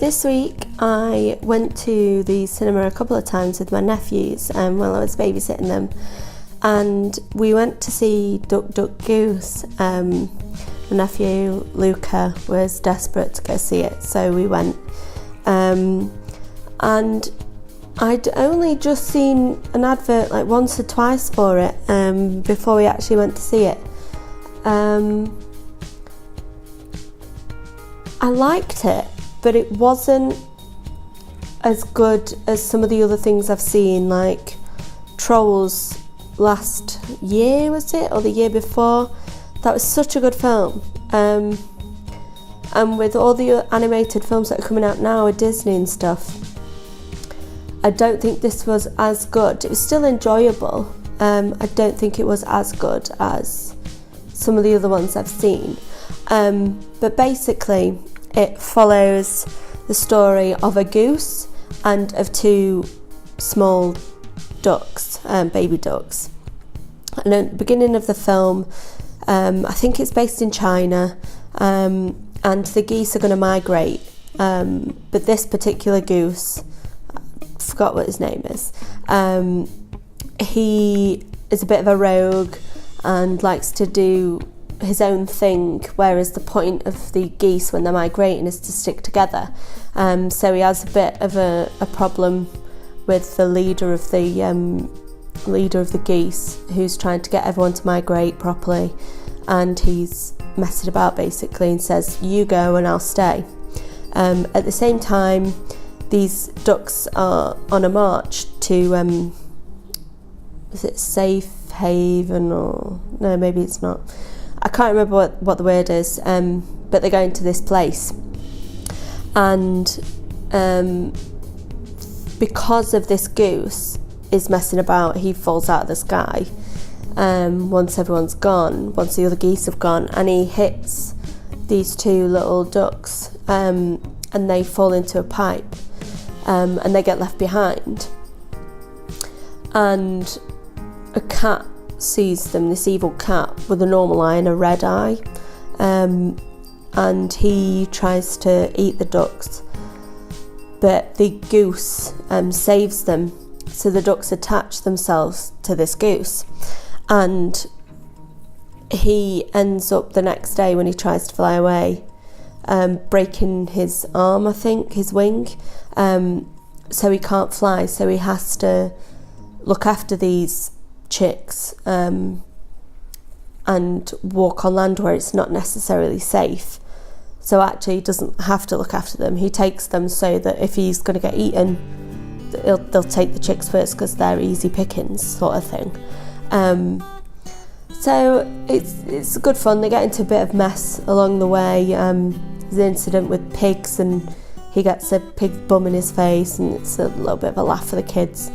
this week I went to the cinema a couple of times with my nephews while I was babysitting them, and we went to see Duck, Duck, Goose. My nephew Luca was desperate to go see it, so we went, and I'd only just seen an advert like once or twice for it before we actually went to see it. I liked it, but it wasn't as good as some of the other things I've seen, like Trolls last year, was it, or the year before? That was such a good film. And with all the animated films that are coming out now with Disney and stuff, I don't think this was as good. It was still enjoyable. I don't think it was as good as some of the other ones I've seen. But basically, it follows the story of a goose and of two small ducks, baby ducks. And at the beginning of the film, I think it's based in China, and the geese are going to migrate. But this particular goose, I forgot what his name is, he is a bit of a rogue and likes to do his own thing, whereas the point of the geese when they're migrating is to stick together. So he has a bit of a problem with the leader of the geese, who's trying to get everyone to migrate properly, and he's messing about basically and says, you go and I'll stay. At the same time, these ducks are on a march to is it Safe Haven, or no, maybe it's not, I can't remember what the word is, but they're going to this place, and because of this goose is messing about, he falls out of the sky once everyone's gone, once the other geese have gone, and he hits these two little ducks, and they fall into a pipe, and they get left behind, and a cat sees them, this evil cat with a normal eye and a red eye, and he tries to eat the ducks, but the goose saves them, so the ducks attach themselves to this goose, and he ends up the next day when he tries to fly away breaking his arm, I think, his wing, so he can't fly, so he has to look after these chicks and walk on land where it's not necessarily safe. So actually he doesn't have to look after them, he takes them so that if he's going to get eaten, they'll take the chicks first because they're easy pickings, sort of thing. So it's good fun. They get into a bit of mess along the way. There's an incident with pigs and he gets a pig bum in his face, and it's a little bit of a laugh for the kids.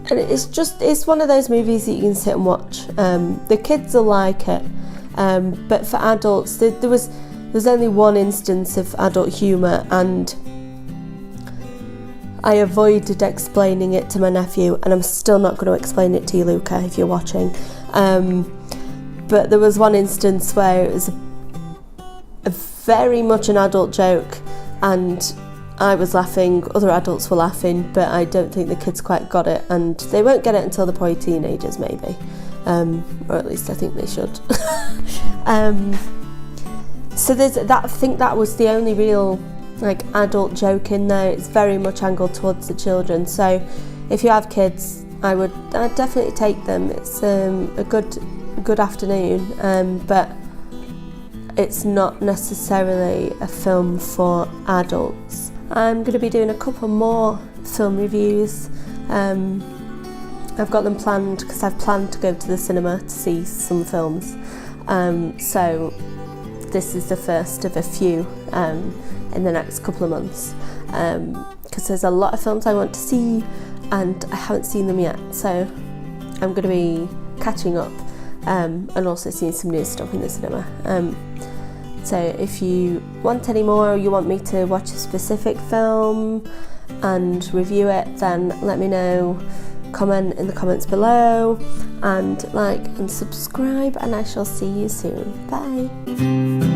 And it's one of those movies that you can sit and watch. The kids will like it, but for adults, there's only one instance of adult humour, and I avoided explaining it to my nephew, and I'm still not going to explain it to you, Luca, if you're watching. But there was one instance where it was a very much an adult joke, and I was laughing, other adults were laughing, but I don't think the kids quite got it, and they won't get it until they're probably teenagers, maybe, or at least I think they should. So there's that. I think that was the only real adult joke in there. It's very much angled towards the children. So if you have kids, I'd definitely take them. It's a good afternoon, but it's not necessarily a film for adults. I'm going to be doing a couple more film reviews. I've got them planned because I've planned to go to the cinema to see some films. So this is the first of a few in the next couple of months, because there's a lot of films I want to see and I haven't seen them yet. So I'm going to be catching up and also seeing some new stuff in the cinema. So if you want any more, or you want me to watch a specific film and review it, then let me know. Comment in the comments below, and like and subscribe, and I shall see you soon. Bye.